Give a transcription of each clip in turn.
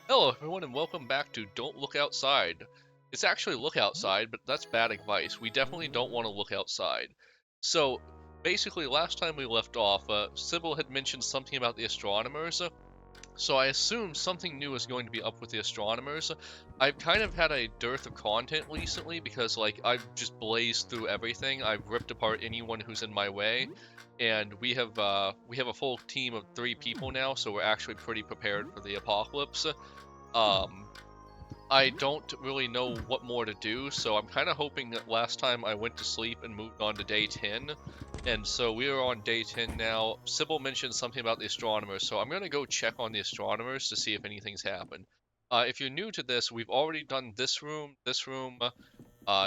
Hello, everyone, and welcome back to Don't Look Outside. It's actually look outside, but that's bad advice. We definitely don't want to look outside. So, basically, last time we left off, Sybil had mentioned something about the astronomers. So I assume something new is going to be up with the astronomers. I've kind of had a dearth of content recently because, like, I've just blazed through everything. I've ripped apart anyone who's in my way, and we have a full team of 3 people now, so we're actually pretty prepared for the apocalypse. Um, I don't really know what more to do, so I'm kind of hoping that last time I went to sleep and moved on to day 10, and so we are on day 10 now. Sybil mentioned something about the astronomers, so I'm going to go check on the astronomers to see if anything's happened. If you're new to this, we've already done this room,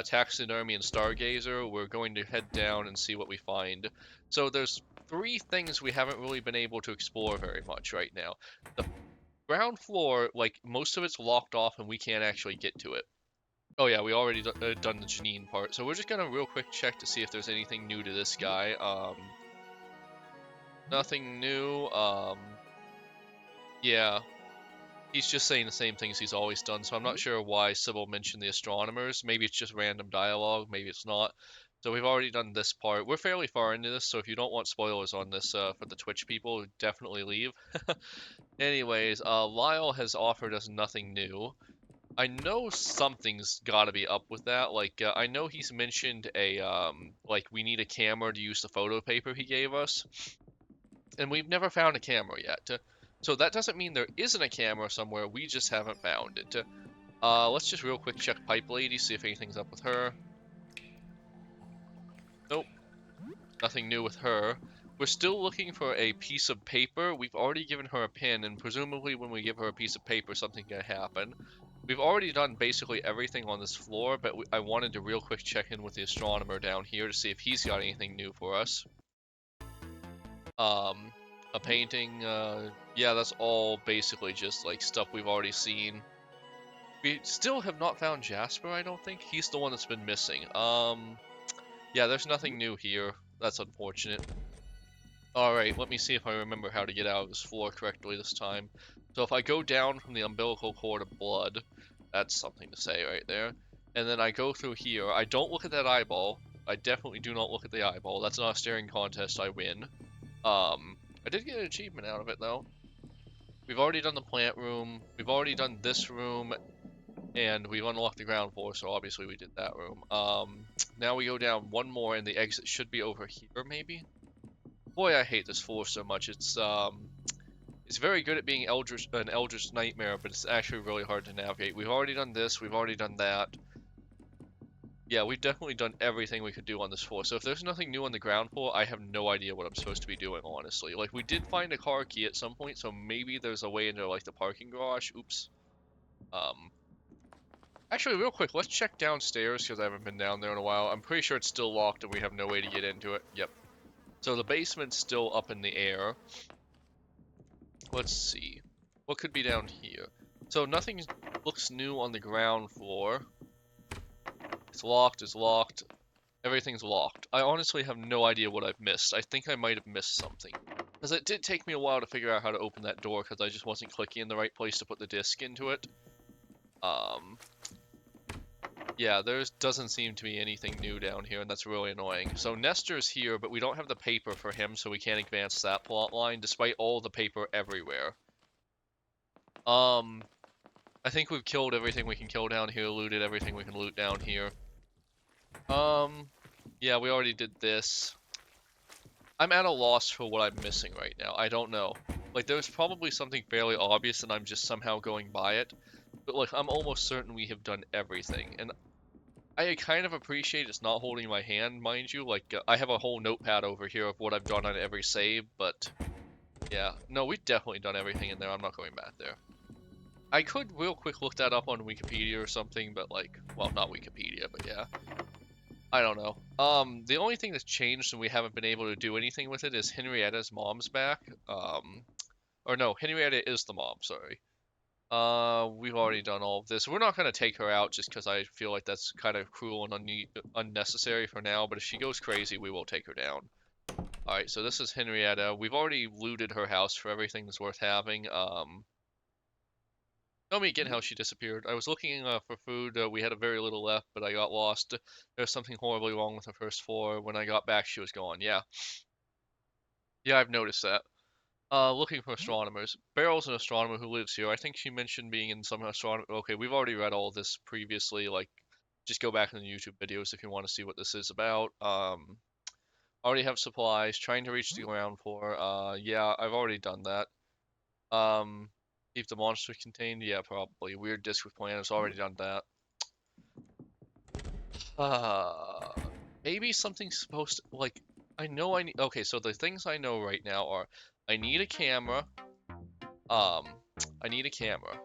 taxidermy, and stargazer. We're going to head down and see what we find. So there's 3 things we haven't really been able to explore very much right now. The ground floor, like, most of it's locked off and we can't actually get to it. Oh yeah, we already done the Janine part, so we're just gonna real quick check to see if there's anything new to this guy. Nothing new. Yeah, he's just saying the same things he's always done, so I'm not sure why Sybil mentioned the astronomers. Maybe it's just random dialogue, maybe it's not. So we've already done this part. We're fairly far into this, so if you don't want spoilers on this for the Twitch people, definitely leave. Anyways, Lyle has offered us nothing new. I know something's got to be up with that. Like, I know he's mentioned like, we need a camera to use the photo paper he gave us, and we've never found a camera yet. So that doesn't mean there isn't a camera somewhere, we just haven't found it. Let's just real quick check Pipe Lady, see if anything's up with her. Nope, nothing new with her. We're still looking for a piece of paper. We've already given her a pen, and presumably when we give her a piece of paper, something can happen. We've already done basically everything on this floor, but I wanted to real quick check in with the astronomer down here to see if he's got anything new for us. Um, a painting, yeah, that's all basically just like stuff we've already seen. We still have not found Jasper, I don't think. He's the one that's been missing. Yeah, there's nothing new here. That's unfortunate. Alright, let me see if I remember how to get out of this floor correctly this time. So if I go down from the umbilical cord of blood, that's something to say right there. And then I go through here. I don't look at that eyeball. I definitely do not look at the eyeball. That's not a staring contest. I win. I did get an achievement out of it though. We've already done the plant room. We've already done this room, and we've unlocked the ground floor. So obviously we did that room. Now we go down one more, and the exit should be over here, maybe. Boy, I hate this floor so much. It's very good at being an Eldritch Nightmare, but it's actually really hard to navigate. We've already done this. We've already done that. Yeah, we've definitely done everything we could do on this floor. So if there's nothing new on the ground floor, I have no idea what I'm supposed to be doing, honestly. Like, we did find a car key at some point, so maybe there's a way into, like, the parking garage. Oops. Um, Actually, real quick, let's check downstairs, because I haven't been down there in a while. I'm pretty sure it's still locked and we have no way to get into it. Yep. So the basement's still up in the air. Let's see. What could be down here? So nothing looks new on the ground floor. It's locked, it's locked. Everything's locked. I honestly have no idea what I've missed. I think I might have missed something. Because it did take me a while to figure out how to open that door because I just wasn't clicking in the right place to put the disc into it. Yeah, there doesn't seem to be anything new down here, and that's really annoying. So Nestor's here, but we don't have the paper for him, so we can't advance that plot line, despite all the paper everywhere. I think we've killed everything we can kill down here, looted everything we can loot down here. Yeah, we already did this. I'm at a loss for what I'm missing right now. I don't know. Like, there's probably something fairly obvious and I'm just somehow going by it. But, like, I'm almost certain we have done everything. And I kind of appreciate it's not holding my hand, mind you. Like, I have a whole notepad over here of what I've done on every save, but... Yeah, no, we've definitely done everything in there. I'm not going back there. I could real quick look that up on Wikipedia or something, but, like, well, not Wikipedia, but yeah. I don't know. The only thing that's changed and we haven't been able to do anything with it is Henrietta's mom's back. Or no, Henrietta is the mom, sorry. We've already done all of this. We're not going to take her out just because I feel like that's kind of cruel and unnecessary for now, but if she goes crazy, we will take her down. Alright, so this is Henrietta. We've already looted her house for everything that's worth having. Tell me again how she disappeared. I was looking for food. We had a very little left, but I got lost. There was something horribly wrong with the first floor. When I got back, she was gone. Yeah. Yeah, I've noticed that. Looking for astronomers. Beryl's an astronomer who lives here. I think she mentioned being in some astronomy. Okay, we've already read all this previously. Like, just go back in the YouTube videos if you want to see what this is about. Already have supplies. Trying to reach the ground floor. Yeah, I've already done that. Keep the monster contained. Yeah, probably. Weird disc with planets. Already done that. Maybe something's supposed to, like, I know I need, okay, so the things I know right now are, I need a camera, um, I need a camera.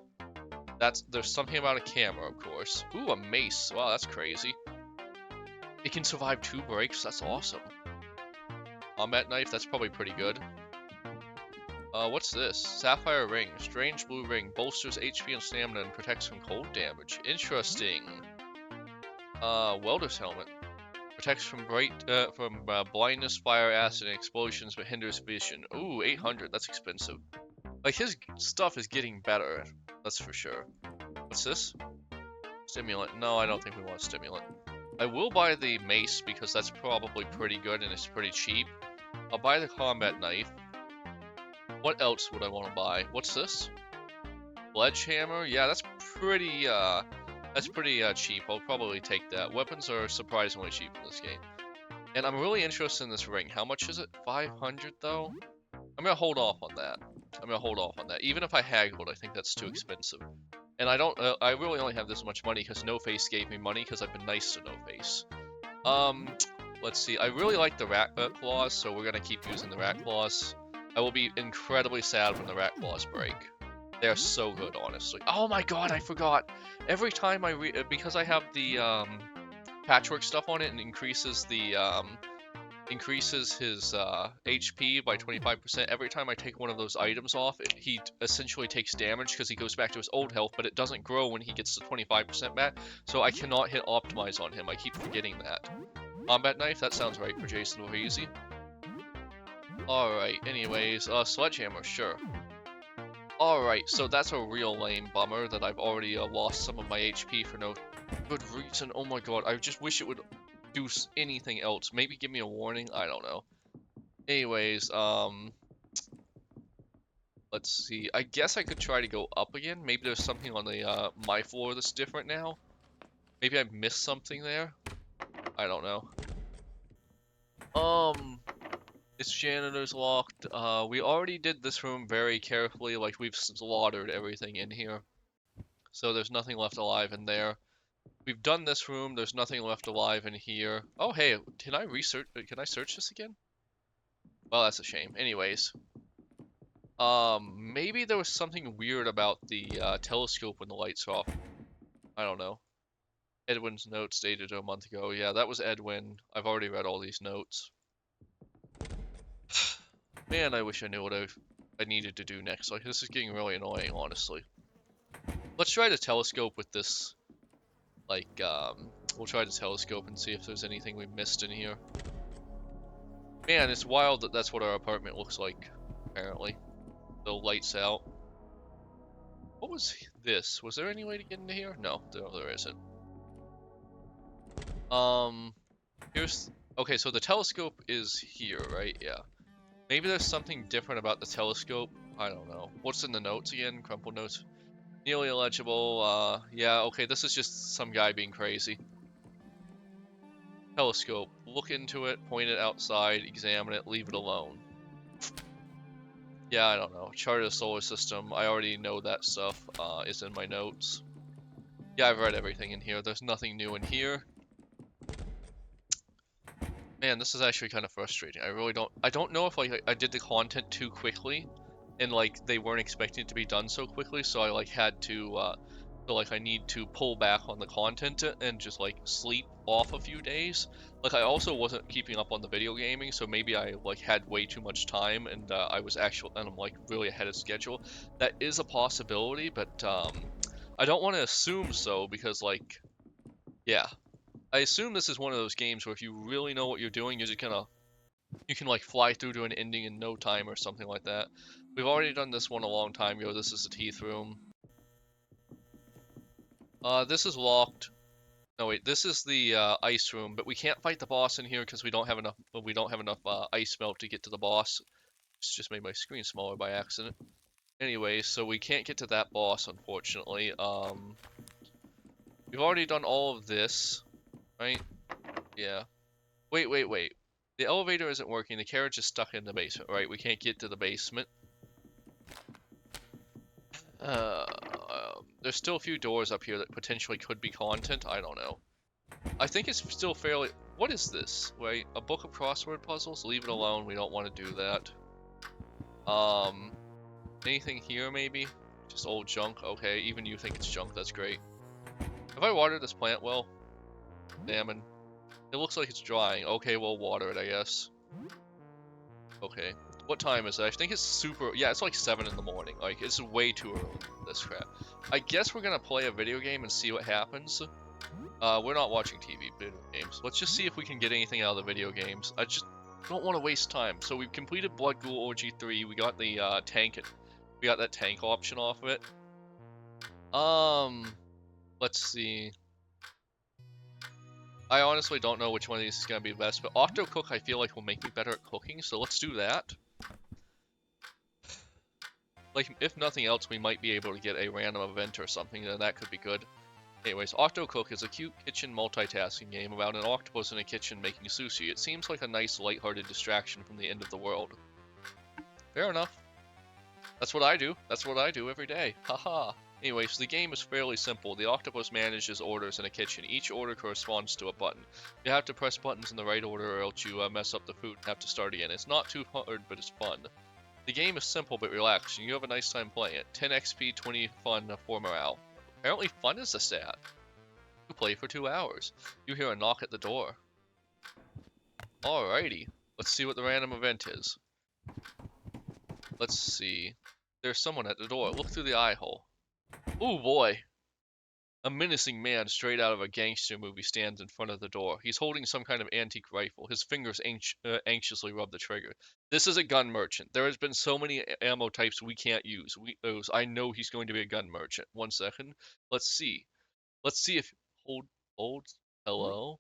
There's something about a camera, of course. Ooh, a mace. Wow, that's crazy. It can survive 2 breaks. That's awesome. Combat knife. That's probably pretty good. What's this? Sapphire ring. Strange blue ring. Bolsters HP and stamina and protects from cold damage. Interesting. Welder's helmet. Protects from blindness, fire, acid, and explosions, but hinders vision. Ooh, 800. That's expensive. Like, his stuff is getting better. That's for sure. What's this? Stimulant. No, I don't think we want stimulant. I will buy the mace because that's probably pretty good and it's pretty cheap. I'll buy the combat knife. What else would I want to buy? What's this? Sledgehammer? Yeah, that's pretty cheap. I'll probably take that. Weapons are surprisingly cheap in this game. And I'm really interested in this ring. How much is it? 500 though? I'm gonna hold off on that. Even if I haggled, I think that's too expensive. And I really only have this much money because No Face gave me money because I've been nice to No Face. Let's see. I really like the rat claws, so we're gonna keep using the rat claws. I will be incredibly sad when the rat claws break. They're so good, honestly. Oh my god, I forgot. Every time because I have the patchwork stuff on it and increases his HP by 25%. Every time I take one of those items off, he essentially takes damage because he goes back to his old health, but it doesn't grow when he gets the 25% back, so I cannot hit optimize on him. I keep forgetting that. Combat knife, that sounds right for Jason Voorhees. Alright, anyways, sledgehammer, sure. Alright, so that's a real lame bummer that I've already lost some of my HP for no good reason. Oh my god, I just wish it would do anything else. Maybe give me a warning? I don't know. Anyways, let's see. I guess I could try to go up again. Maybe there's something on the my floor that's different now. Maybe I missed something there. I don't know. It's janitor's locked. We already did this room very carefully, like we've slaughtered everything in here. So there's nothing left alive in there. We've done this room, there's nothing left alive in here. Oh hey, can I search this again? Well, that's a shame. Anyways. Maybe there was something weird about the telescope when the lights are off. I don't know. Edwin's notes dated a month ago. Yeah, that was Edwin. I've already read all these notes. Man, I wish I knew what I needed to do next. Like, this is getting really annoying, honestly. Let's try the telescope with this. Like, we'll try the telescope and see if there's anything we missed in here. Man, it's wild that that's what our apartment looks like, apparently. The lights out. What was this? Was there any way to get into here? No, there isn't. Okay, so the telescope is here, right? Yeah. Maybe there's something different about the telescope. I don't know. What's in the notes again? Crumpled notes. Nearly illegible. Yeah, okay, this is just some guy being crazy. Telescope. Look into it, point it outside, examine it, leave it alone. Yeah, I don't know. Chart of the solar system. I already know that stuff. Is in my notes. Yeah, I've read everything in here. There's nothing new in here. Man, this is actually kind of frustrating. I don't know if like I did the content too quickly and like they weren't expecting it to be done so quickly, so I like had to I need to pull back on the content and just like sleep off a few days. Like I also wasn't keeping up on the video gaming, so maybe I like had way too much time and I'm like really ahead of schedule. That is a possibility, but I don't want to assume so because like yeah. I assume this is one of those games where if you really know what you're doing, you're just gonna, you can like fly through to an ending in no time or something like that. We've already done this one a long time ago. This is the teeth room. This is locked. No wait, this is the ice room, but we can't fight the boss in here because we don't have enough. We don't have enough ice melt to get to the boss. It's just made my screen smaller by accident. Anyway, so we can't get to that boss, unfortunately. We've already done all of this, right? Yeah. Wait. The elevator isn't working. The carriage is stuck in the basement, right? We can't get to the basement. There's still a few doors up here that potentially could be content. I don't know. I think it's still fairly... What is this? Wait, a book of crossword puzzles? Leave it alone. We don't want to do that. Anything here maybe? Just old junk? Okay, even you think it's junk. That's great. Have I watered this plant well? Salmon. It looks like it's drying. Okay, we'll water it, I guess. Okay. What time is it? I think it's super... Yeah, it's like 7 in the morning. Like, it's way too early for this crap. I guess we're gonna play a video game and see what happens. We're not watching TV video games. Let's just see if we can get anything out of the video games. I just don't want to waste time. So we've completed Blood Ghoul Orgy 3. We got the tank. We got that tank option off of it. Let's see. I honestly don't know which one of these is gonna be best, but Octocook I feel like will make me better at cooking, so let's do that. Like, if nothing else, we might be able to get a random event or something, then that could be good. Anyways, Octocook is a cute kitchen multitasking game about an octopus in a kitchen making sushi. It seems like a nice, lighthearted distraction from the end of the world. Fair enough. That's what I do. That's what I do every day. Haha. Anyways, the game is fairly simple. The octopus manages orders in a kitchen. Each order corresponds to a button. You have to press buttons in the right order or else you mess up the food and have to start again. It's not too hard, but it's fun. The game is simple but relaxing. You have a nice time playing it. 10 XP, 20 fun, 4 morale. Apparently fun is the stat. You play for 2 hours. You hear a knock at the door. Alrighty. Let's see what the random event is. Let's see. There's someone at the door. Look through the eye hole. Oh boy. A menacing man straight out of a gangster movie stands in front of the door. He's holding some kind of antique rifle. His fingers anxiously rub the trigger. This is a gun merchant. There has been so many ammo types we can't use. I know he's going to be a gun merchant. 1 second. Let's see. Let's see if... Hold. Hello?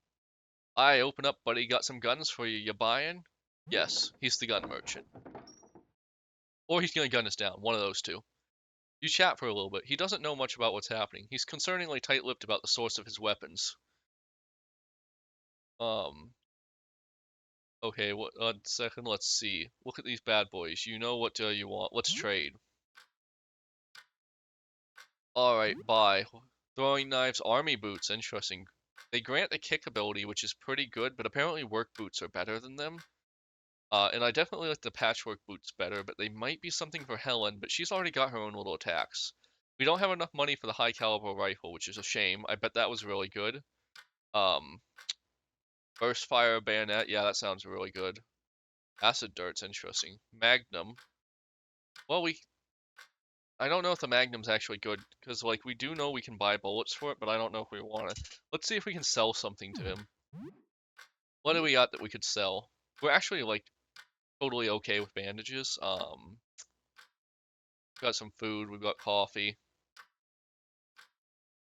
I open up, buddy. Got some guns for you. You buying? Yes, he's the gun merchant. Or he's gonna gun us down. One of those two. You chat for a little bit. He doesn't know much about what's happening. He's concerningly tight-lipped about the source of his weapons. Okay, 1 second, let's see. Look at these bad boys. You know what you want. Let's trade. Alright, bye. Throwing knives, army boots, interesting. They grant a kick ability, which is pretty good, but apparently work boots are better than them. And I definitely like the patchwork boots better, but they might be something for Helen, but she's already got her own little attacks. We don't have enough money for the high caliber rifle, which is a shame. I bet that was really good. Burst fire bayonet, yeah, that sounds really good. Acid dirt's interesting. Magnum. Well, I don't know if the Magnum's actually good, because, like, we do know we can buy bullets for it, but I don't know if we want it. Let's see if we can sell something to him. What do we got that we could sell? We're actually, like, totally okay with bandages. We've got some food, we've got coffee.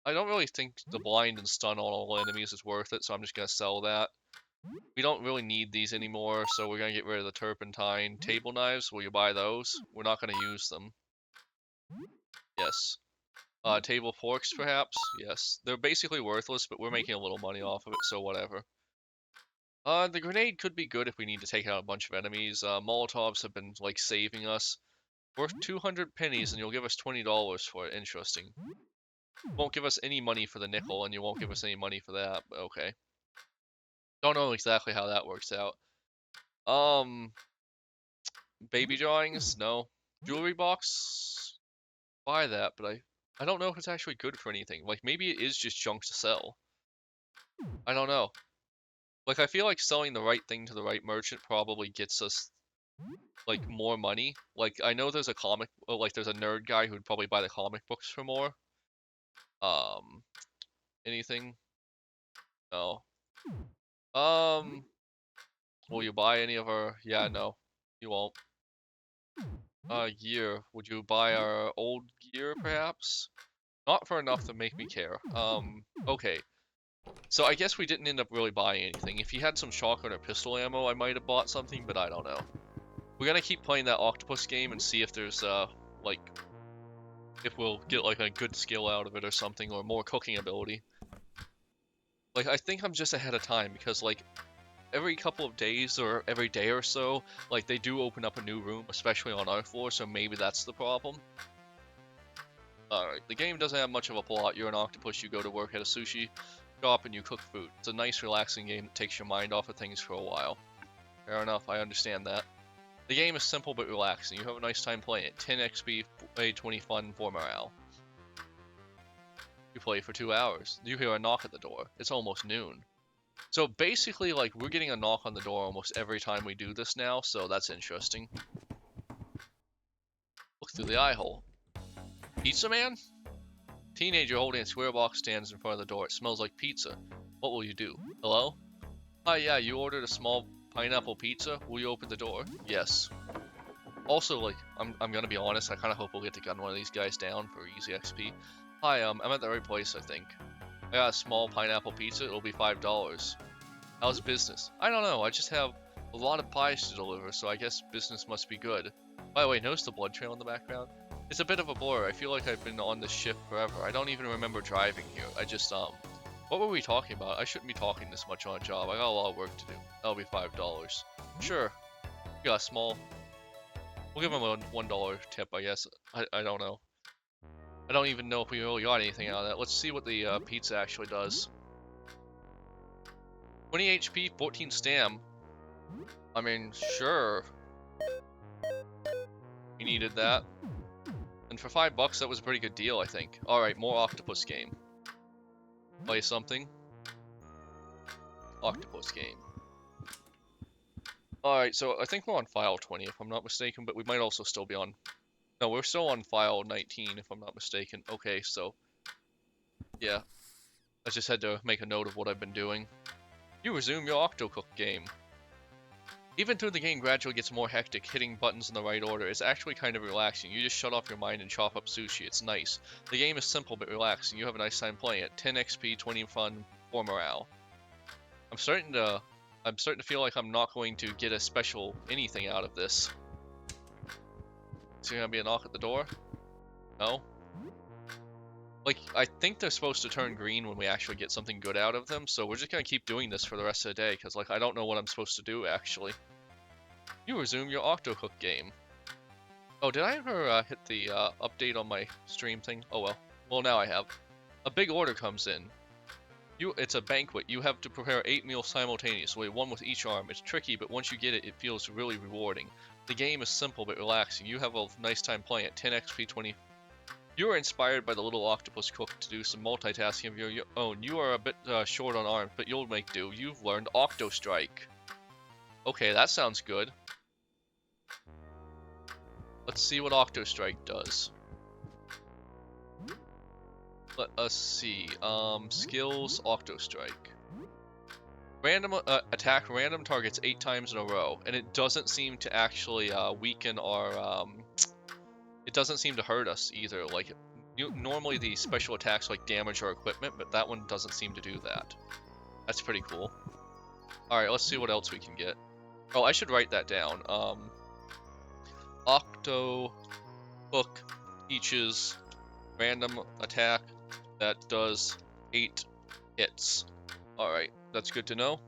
I don't really think the blind and stun on all enemies is worth it, so I'm just gonna sell that. We don't really need these anymore, so we're gonna get rid of the turpentine. Table knives, will you buy those? We're not gonna use them. Yes. Table forks, perhaps? Yes. They're basically worthless, but we're making a little money off of it, so whatever. The grenade could be good if we need to take out a bunch of enemies. Molotovs have been, like, saving us. Worth 200 pennies, and you'll give us $20 for it. Interesting. Won't give us any money for the nickel, and you won't give us any money for that, but okay. Don't know exactly how that works out. Baby drawings? No. Jewelry box? Buy that, but I don't know if it's actually good for anything. Like, maybe it is just junk to sell. I don't know. Like, I feel like selling the right thing to the right merchant probably gets us, like, more money. Like, I know there's a there's a nerd guy who'd probably buy the comic books for more. Anything? No. Will you buy any of our... Yeah, no. You won't. Gear. Would you buy our old gear, perhaps? Not for enough to make me care. Okay. So I guess we didn't end up really buying anything. If he had some shotgun or pistol ammo, I might have bought something, but I don't know. We're gonna keep playing that octopus game and see if there's, like, if we'll get, like, a good skill out of it or something, or more cooking ability. Like, I think I'm just ahead of time, because, like, every couple of days or every day or so, like, they do open up a new room, especially on our floor, so maybe that's the problem. Alright, the game doesn't have much of a plot. You're an octopus, you go to work at a sushi shop, and you cook food. It's a nice, relaxing game that takes your mind off of things for a while. Fair enough, I understand that. The game is simple but relaxing. You have a nice time playing it. 10 XP, 20 fun, 4 morale. You play for 2 hours. You hear a knock at the door. It's almost noon. So basically, like, we're getting a knock on the door almost every time we do this now, so that's interesting. Look through the eye hole. Pizza man? Teenager holding a square box stands in front of the door. It smells like pizza. What will you do? Hello? Hi, yeah, you ordered a small pineapple pizza. Will you open the door? Yes. Also, like, I'm gonna be honest, I kinda hope we'll get to gun one of these guys down for easy XP. Hi, I'm at the right place, I think. I got a small pineapple pizza. It'll be $5. How's business? I don't know. I just have a lot of pies to deliver, so I guess business must be good. By the way, notice the blood trail in the background? It's a bit of a blur. I feel like I've been on this shift forever. I don't even remember driving here. I just, what were we talking about? I shouldn't be talking this much on a job. I got a lot of work to do. That'll be $5. Sure. We got a small... We'll give him a $1 tip, I guess. I don't know. I don't even know if we really got anything out of that. Let's see what the pizza actually does. 20 HP, 14 stam. I mean, sure. We needed that. And for $5, that was a pretty good deal, I think. Alright, more octopus game. Play something. Octopus game. Alright, so I think we're on file 20 if I'm not mistaken, but we might also still be on... No, we're still on file 19 if I'm not mistaken. Okay, so... Yeah. I just had to make a note of what I've been doing. You resume your Octocook game. Even though the game gradually gets more hectic, hitting buttons in the right order is actually kind of relaxing. You just shut off your mind and chop up sushi. It's nice. The game is simple but relaxing. You have a nice time playing it. 10 XP, 20 fun, 4 morale. I'm starting to feel like I'm not going to get a special anything out of this. Is there gonna be a knock at the door? No? Like, I think they're supposed to turn green when we actually get something good out of them, so we're just gonna keep doing this for the rest of the day, because, like, I don't know what I'm supposed to do, actually. You resume your Octocook game. Oh, did I ever hit the update on my stream thing? Oh well. Well, now I have. A big order comes in. It's a banquet. You have to prepare 8 meals simultaneously, one with each arm. It's tricky, but once you get it, it feels really rewarding. The game is simple but relaxing. You have a nice time playing it. 10 XP, 20... You are inspired by the little octopus cook to do some multitasking of your own. You are a bit short on arms, but you'll make do. You've learned Octo Strike. Okay, that sounds good. Let's see what Octo Strike does. Let us see. Skills, Octo Strike. Random attack random targets 8 times in a row, and it doesn't seem to actually weaken our. It doesn't seem to hurt us either. Like normally the special attacks like damage our equipment, but that one doesn't seem to do that. That's pretty cool. All right, let's see what else we can get. Oh, I should write that down. Octo hook teaches random attack that does 8 hits. Alright, that's good to know.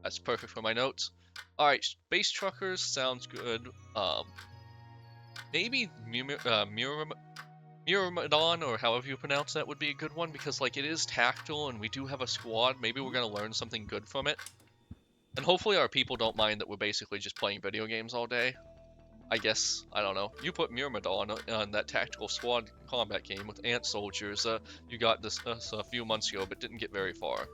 That's perfect for my notes. Alright, Space Truckers sounds good. Maybe Myrmidon, or however you pronounce that, would be a good one, because, like, it is tactile and we do have a squad. Maybe we're gonna learn something good from it. And hopefully our people don't mind that we're basically just playing video games all day. I guess, I don't know. You put Myrmidon on that tactical squad combat game with ant soldiers. You got this a few months ago, but didn't get very far.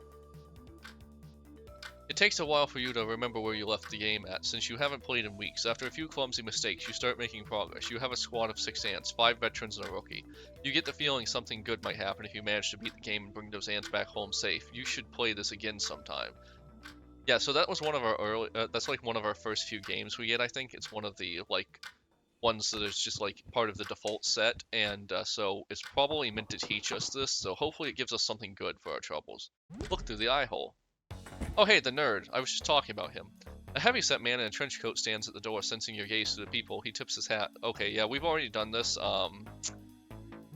It takes a while for you to remember where you left the game at, since you haven't played in weeks. After a few clumsy mistakes, you start making progress. You have a squad of 6 ants, 5 veterans and a rookie. You get the feeling something good might happen if you manage to beat the game and bring those ants back home safe. You should play this again sometime. Yeah, so that was one of our early, that's like one of our first few games we get, I think. It's one of the, like, ones that is just like part of the default set, and so it's probably meant to teach us this, so hopefully it gives us something good for our troubles. Look through the eye hole. Oh hey, the nerd. I was just talking about him. A heavyset man in a trench coat stands at the door, sensing your gaze to the people. He tips his hat. Okay, yeah, we've already done this.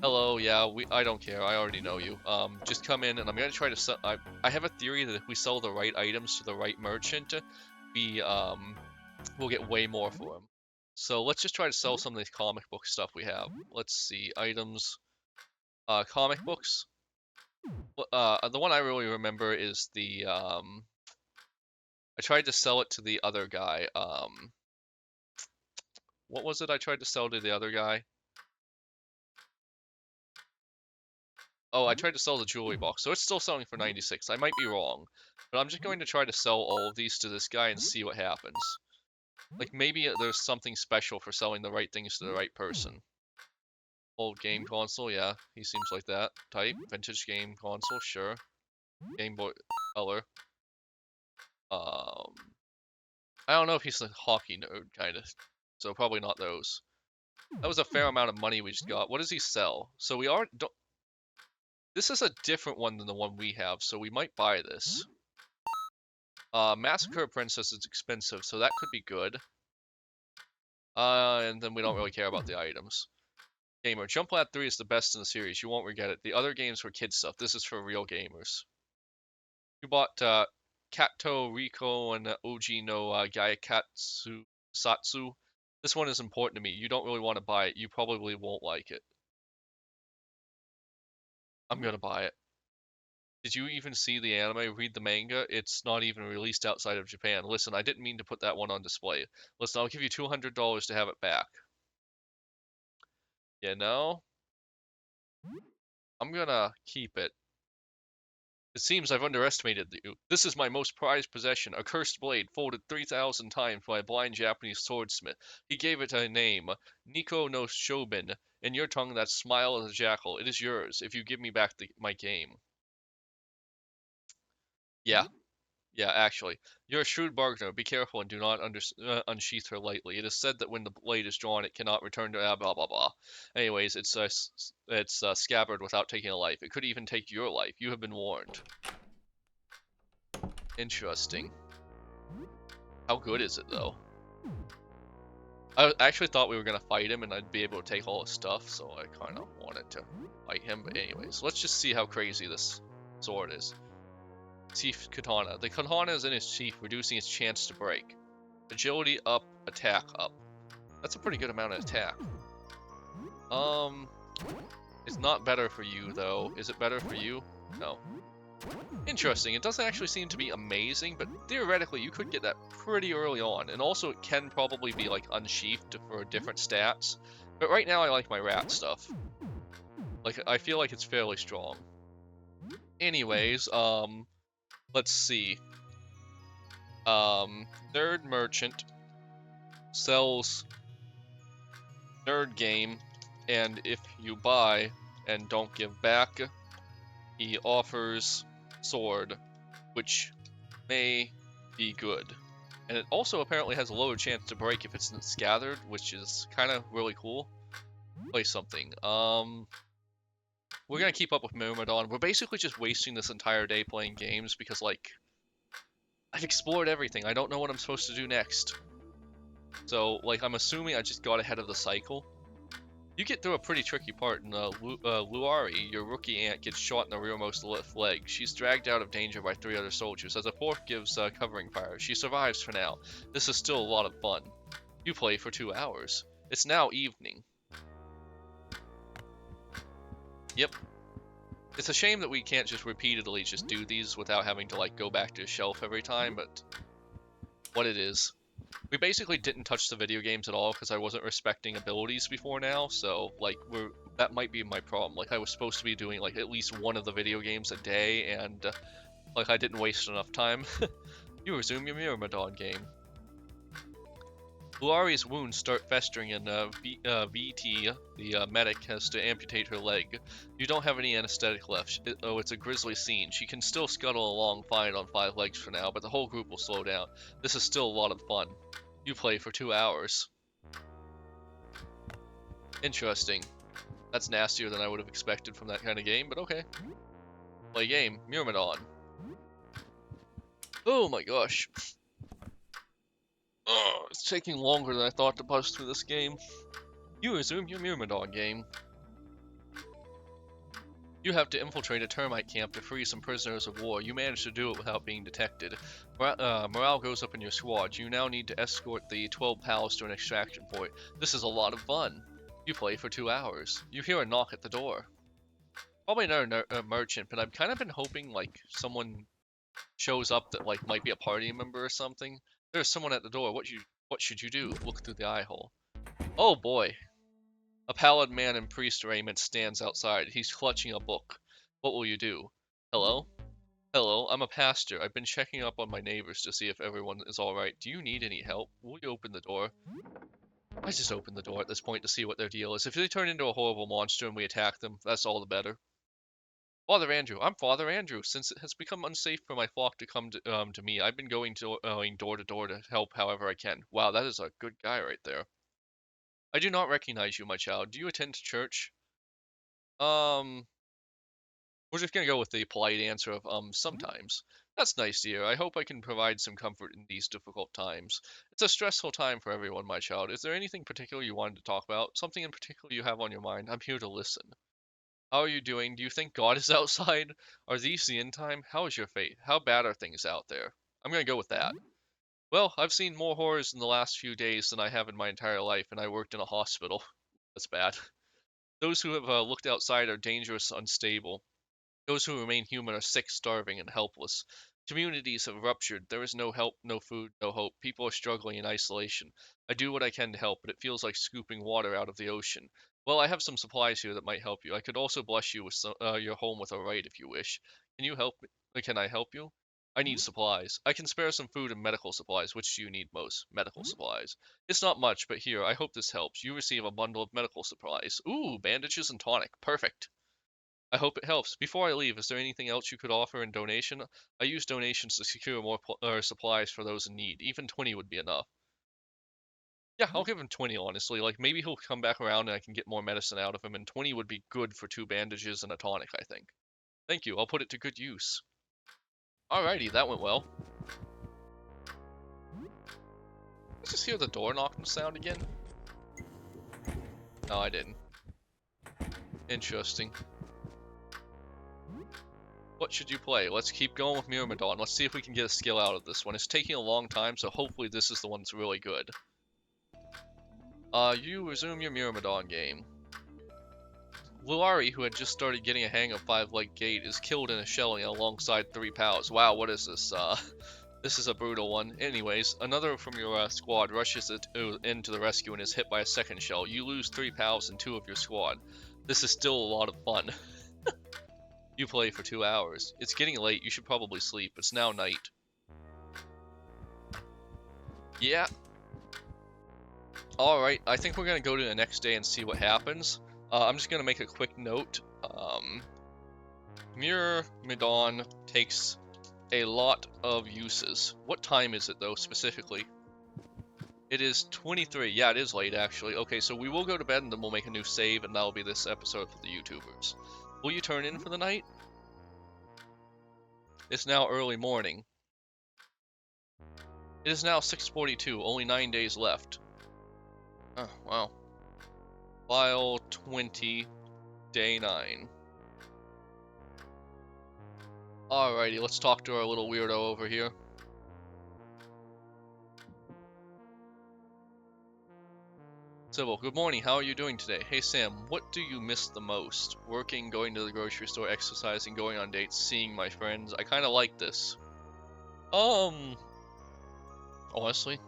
Hello, yeah, I don't care. I already know you. Just come in, and I'm gonna try to sell. I have a theory that if we sell the right items to the right merchant, we'll get way more for them. So let's just try to sell some of these comic book stuff we have. Let's see, items, comic books. The one I really remember is the I tried to sell it to the other guy. What was it I tried to sell to the other guy? Oh, I tried to sell the jewelry box, so it's still selling for 96. I might be wrong, but I'm just going to try to sell all of these to this guy and see what happens. Like, maybe there's something special for selling the right things to the right person. Old game console, yeah, he seems like that type. Vintage game console, sure. Game Boy Color. I don't know if he's a hockey nerd, kind of. So probably not those. That was a fair amount of money we just got. What does he sell? So we are... This is a different one than the one we have, so we might buy this. Massacre Princess is expensive, so that could be good. And then we don't really care about the items. Gamer, Jump Lab 3 is the best in the series. You won't regret it. The other games were kid stuff. This is for real gamers. You bought Kato, Riko, and Oji no Gyakatsu Satsu. This one is important to me. You don't really want to buy it. You probably won't like it. I'm gonna buy it. Did you even see the anime? Read the manga? It's not even released outside of Japan. Listen, I didn't mean to put that one on display. Listen, I'll give you $200 to have it back. You know? I'm gonna keep it. It seems I've underestimated you. This is my most prized possession, a cursed blade folded 3,000 times by a blind Japanese swordsmith. He gave it a name, Nico no Shobin. In your tongue, that smile is a jackal. It is yours, if you give me back my game. Yeah. Yeah, actually. You're a shrewd bargainer. Be careful and do not unsheath her lightly. It is said that when the blade is drawn, it cannot return to blah blah blah. Anyways, it's scabbard without taking a life. It could even take your life. You have been warned. Interesting. How good is it, though? I actually thought we were going to fight him and I'd be able to take all his stuff, so I kind of wanted to fight him. But anyways, let's just see how crazy this sword is. Chief Katana. The katana is in his sheath, reducing its chance to break. Agility up, attack up. That's a pretty good amount of attack. It's not better for you, though. Is it better for you? No. Interesting. It doesn't actually seem to be amazing, but theoretically you could get that pretty early on. And also it can probably be like unsheathed for different stats. But right now I like my rat stuff. Like, I feel like it's fairly strong. Anyways, let's see. Nerd Merchant sells Nerd Game, and if you buy and don't give back, he offers Sword, which may be good. And it also apparently has a lower chance to break if it's scattered, which is kind of really cool. Play something. We're gonna keep up with Myrmidon. We're basically just wasting this entire day playing games because, like, I've explored everything. I don't know what I'm supposed to do next. So, like, I'm assuming I just got ahead of the cycle. You get through a pretty tricky part in Luari. Your rookie ant gets shot in the rearmost left leg. She's dragged out of danger by 3 other soldiers as a fourth gives covering fire. She survives for now. This is still a lot of fun. You play for 2 hours. It's now evening. Yep. It's a shame that we can't just repeatedly just do these without having to, like, go back to the shelf every time, but what it is. We basically didn't touch the video games at all because I wasn't respecting abilities before now, so, like, that might be my problem. Like, I was supposed to be doing, like, at least one of the video games a day, and, like, I didn't waste enough time. You resume your Myrmidon game. Luari's wounds start festering, and VT, the medic, has to amputate her leg. You don't have any anesthetic left. It's a grisly scene. She can still scuttle along fine on 5 legs for now, but the whole group will slow down. This is still a lot of fun. You play for 2 hours. Interesting. That's nastier than I would have expected from that kind of game, but okay. Play game. Myrmidon. Oh my gosh. Oh, it's taking longer than I thought to bust through this game. You resume your Myrmidon game. You have to infiltrate a termite camp to free some prisoners of war. You managed to do it without being detected. Morale goes up in your squad. You now need to escort the 12 pals to an extraction point. This is a lot of fun. You play for 2 hours. You hear a knock at the door. Probably another merchant, but I've kind of been hoping like someone shows up that like might be a party member or something. There's someone at the door. What should you do? Look through the eye hole. Oh boy. A pallid man in priest raiment stands outside. He's clutching a book. What will you do? Hello? Hello, I'm a pastor. I've been checking up on my neighbors to see if everyone is alright. Do you need any help? Will you open the door? I just open the door at this point to see what their deal is. If they turn into a horrible monster and we attack them, that's all the better. Father Andrew. I'm Father Andrew. Since it has become unsafe for my flock to come to me, I've been going door to door to help however I can. Wow, that is a good guy right there. I do not recognize you, my child. Do you attend church? We're just gonna go with the polite answer of, sometimes. That's nice to hear. I hope I can provide some comfort in these difficult times. It's a stressful time for everyone, my child. Is there anything particular you wanted to talk about? Something in particular you have on your mind? I'm here to listen. How are you doing? Do you think God is outside? Are these the end time? How is your faith? How bad are things out there? I'm gonna go with that. Well, I've seen more horrors in the last few days than I have in my entire life, and I worked in a hospital. That's bad. Those who have looked outside are dangerous, unstable. Those who remain human are sick, starving, and helpless. Communities have ruptured. There is no help, no food, no hope. People are struggling in isolation. I do what I can to help, but it feels like scooping water out of the ocean. Well, I have some supplies here that might help you. I could also bless you with your home with a rite if you wish. Can you help me? Can I help you? I need supplies. I can spare some food and medical supplies. Which do you need most? Medical supplies. It's not much, but here, I hope this helps. You receive a bundle of medical supplies. Ooh, bandages and tonic. Perfect. I hope it helps. Before I leave, is there anything else you could offer in donation? I use donations to secure more supplies for those in need. Even 20 would be enough. Yeah, I'll give him 20, honestly. Like, maybe he'll come back around and I can get more medicine out of him, and 20 would be good for 2 bandages and a tonic, I think. Thank you, I'll put it to good use. Alrighty, that went well. Let's just hear the door knocking sound again. No, I didn't. Interesting. What should you play? Let's keep going with Myrmidon. Let's see if we can get a skill out of this one. It's taking a long time, so hopefully this is the one that's really good. You resume your Myrmidon game. Luari, who had just started getting a hang of Five Leg Gate, is killed in a shelling alongside 3 pals. Wow, what is this? This is a brutal one. Anyways, another from your squad rushes into the rescue and is hit by a second shell. You lose 3 pals and 2 of your squad. This is still a lot of fun. You play for 2 hours. It's getting late, you should probably sleep. It's now night. Yeah. Alright, I think we're gonna go to the next day and see what happens. I'm just gonna make a quick note. Myrmidon takes a lot of uses. What time is it though, specifically? It is 23. Yeah, it is late actually. Okay, so we will go to bed and then we'll make a new save and that'll be this episode for the YouTubers. Will you turn in for the night? It's now early morning. It is now 6:42, only 9 days left. Oh, wow. File 20, day 9. Alrighty, let's talk to our little weirdo over here. Sybil, good morning, how are you doing today? Hey Sam, what do you miss the most? Working, going to the grocery store, exercising, going on dates, seeing my friends. I kinda like this. Honestly,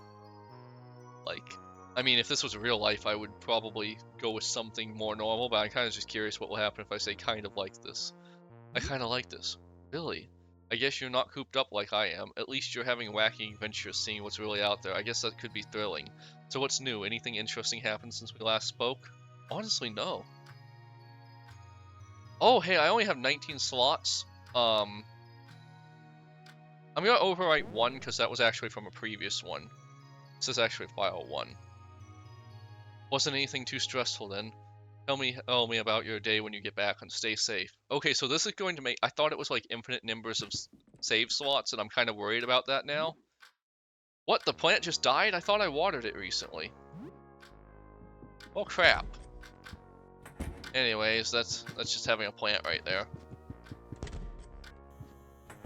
like, I mean, if this was real life, I would probably go with something more normal, but I'm kinda just curious what will happen if I say kind of like this. I kinda like this. Really? I guess you're not cooped up like I am. At least you're having wacky adventures, seeing what's really out there. I guess that could be thrilling. So what's new? Anything interesting happened since we last spoke? Honestly, no. Oh, hey, I only have 19 slots. I'm gonna overwrite 1 because that was actually from a previous one. This is actually file 1. Wasn't anything too stressful then. Tell me about your day when you get back and stay safe. Okay, so this is going to make, I thought it was like infinite numbers of save slots, and I'm kind of worried about that now. What, the plant just died? I thought I watered it recently. Oh crap. Anyways, that's just having a plant right there.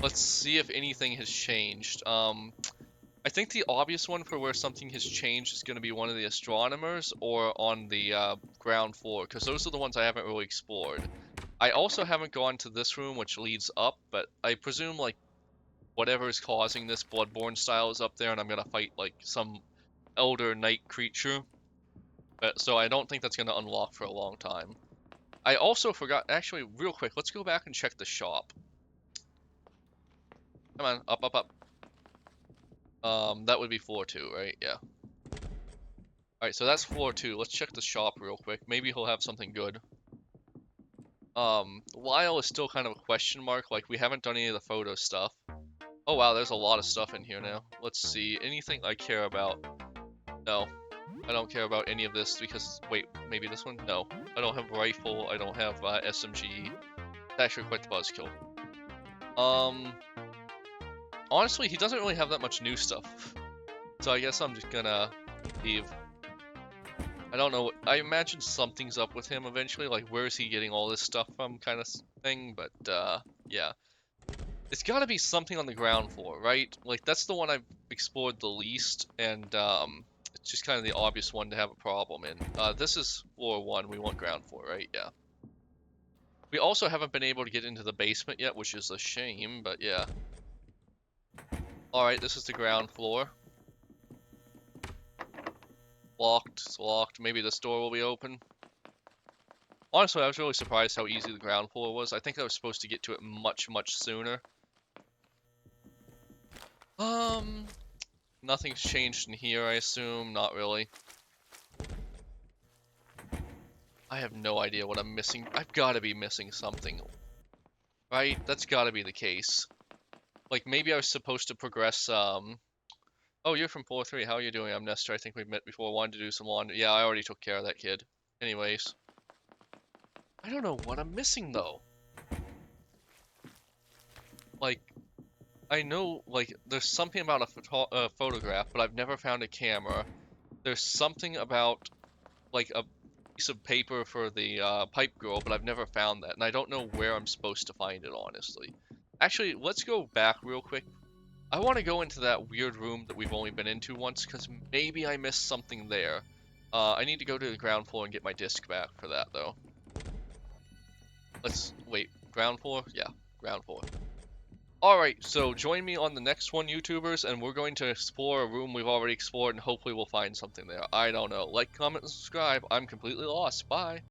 Let's see if anything has changed. I think the obvious one for where something has changed is going to be one of the astronomers or on the ground floor, because those are the ones I haven't really explored. I also haven't gone to this room, which leads up, but I presume, like, whatever is causing this Bloodborne style is up there, and I'm going to fight, like, some elder night creature. But, so I don't think that's going to unlock for a long time. I also forgot, actually, real quick, let's go back and check the shop. Come on, up, up, up. That would be floor 2, right? Yeah. Alright, so that's floor 2. Let's check the shop real quick. Maybe he'll have something good. Lyle is still kind of a question mark. Like, we haven't done any of the photo stuff. Oh wow, there's a lot of stuff in here now. Let's see. Anything I care about? No. I don't care about any of this because... Wait, maybe this one? No. I don't have rifle. I don't have SMG. It's actually quite the buzzkill. Honestly, he doesn't really have that much new stuff. So I guess I'm just gonna leave. I don't know. I imagine something's up with him eventually. Like, where is he getting all this stuff from kind of thing? But, yeah. It's gotta be something on the ground floor, right? Like, that's the one I've explored the least, and, it's just kind of the obvious one to have a problem in. This is floor 1. We want ground floor, right? Yeah. We also haven't been able to get into the basement yet, which is a shame, but yeah. Alright, this is the ground floor. Locked. It's locked. Maybe this door will be open. Honestly, I was really surprised how easy the ground floor was. I think I was supposed to get to it much, much sooner. Nothing's changed in here, I assume. Not really. I have no idea what I'm missing. I've got to be missing something. Right? That's got to be the case. Like, maybe I was supposed to progress, Oh, you're from 4-3. How are you doing? I'm Nestor. I think we've met before. Wanted to do some laundry. Yeah, I already took care of that kid. Anyways. I don't know what I'm missing, though. Like, I know, like, there's something about a photograph, but I've never found a camera. There's something about, like, a piece of paper for the pipe girl, but I've never found that, and I don't know where I'm supposed to find it, honestly. Actually, let's go back real quick. I want to go into that weird room that we've only been into once, because maybe I missed something there. I need to go to the ground floor and get my disc back for that, though. Let's, wait, ground floor? Yeah, ground floor. Alright, so join me on the next one, YouTubers, and we're going to explore a room we've already explored, and hopefully we'll find something there. I don't know. Like, comment, and subscribe. I'm completely lost. Bye.